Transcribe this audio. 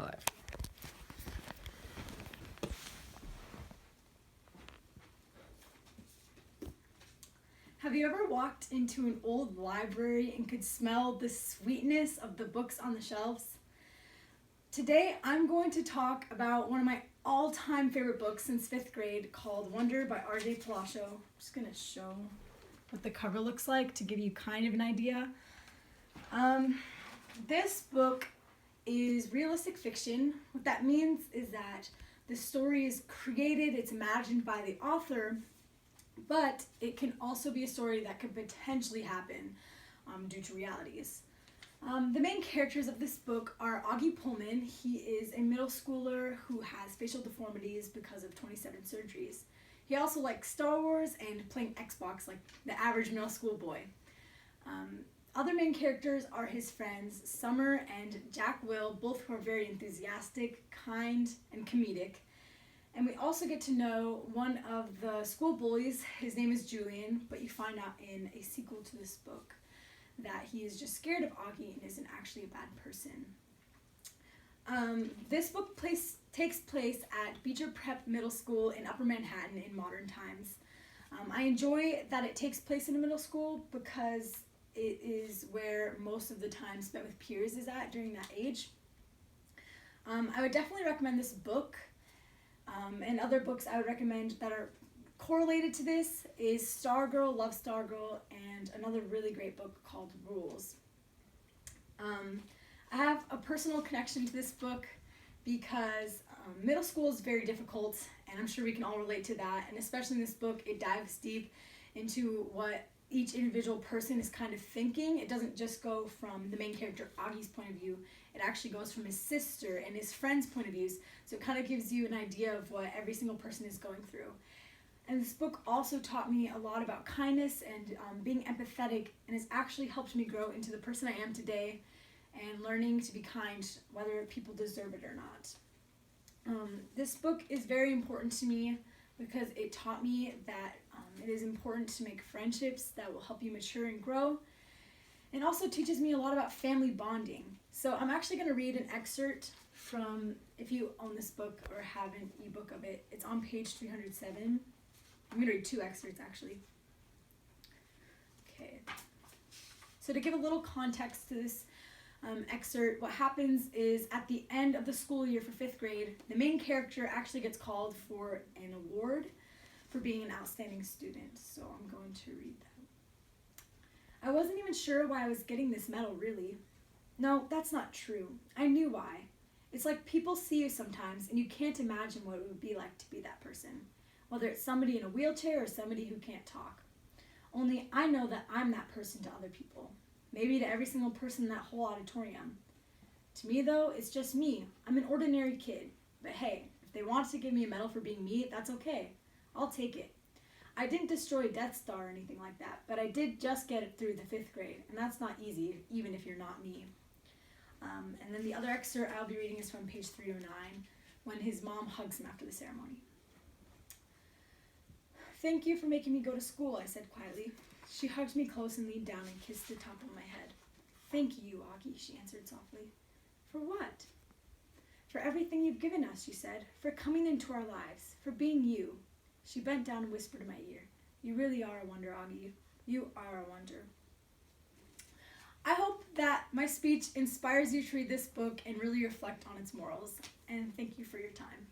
life. Have you ever walked into an old library and could smell the sweetness of the books on the shelves? Today, I'm going to talk about one of my all-time favorite books since 5th grade called Wonder by R.J. Palacio. I'm just going to show what the cover looks like to give you kind of an idea. This book is realistic fiction. What that means is that the story is created, it's imagined by the author, but it can also be a story that could potentially happen due to realities. The main characters of this book are Augie Pullman. He is a middle schooler who has facial deformities because of 27 surgeries. He also likes Star Wars and playing Xbox like the average middle school boy. Other main characters are his friends Summer and Jack Will, both who are very enthusiastic, kind, and comedic. And we also get to know one of the school bullies. His name is Julian, but you find out in a sequel to this book that he is just scared of Augie and isn't actually a bad person. This book takes place at Beecher Prep Middle School in Upper Manhattan in modern times. I enjoy that it takes place in a middle school because it is where most of the time spent with peers is at during that age. I would definitely recommend this book. And other books I would recommend that are correlated to this is Stargirl, Love Stargirl, and another really great book called Rules. I have a personal connection to this book because middle school is very difficult, and I'm sure we can all relate to that. And especially in this book, it dives deep into what each individual person is kind of thinking. It doesn't just go from the main character Augie's point of view. It actually goes from his sister and his friends' point of views. So it kind of gives you an idea of what every single person is going through. And this book also taught me a lot about kindness and being empathetic, and has actually helped me grow into the person I am today and learning to be kind whether people deserve it or not. This book is very important to me because it taught me that it is important to make friendships that will help you mature and grow. And also teaches me a lot about family bonding. So I'm actually going to read an excerpt from, if you own this book or have an ebook of it, it's on page 307. I'm going to read two excerpts actually. Okay. So to give a little context to this excerpt, what happens is at the end of the school year for 5th grade, the main character actually gets called for an award for being an outstanding student. So I'm going to read that. I wasn't even sure why I was getting this medal, really. No, that's not true. I knew why. It's like people see you sometimes and you can't imagine what it would be like to be that person, whether it's somebody in a wheelchair or somebody who can't talk. Only I know that I'm that person to other people, maybe to every single person in that whole auditorium. To me, though, it's just me. I'm an ordinary kid. But hey, if they want to give me a medal for being me, that's okay. I'll take it. I didn't destroy Death Star or anything like that, but I did just get it through the 5th grade, and that's not easy, even if you're not me. And then the other excerpt I'll be reading is from page 309, when his mom hugs him after the ceremony. Thank you for making me go to school, I said quietly. She hugged me close and leaned down and kissed the top of my head. Thank you, Augie, she answered softly. For what? For everything you've given us, she said, for coming into our lives, for being you. She bent down and whispered in my ear, you really are a wonder, Augie. You are a wonder. I hope that my speech inspires you to read this book and really reflect on its morals. And thank you for your time.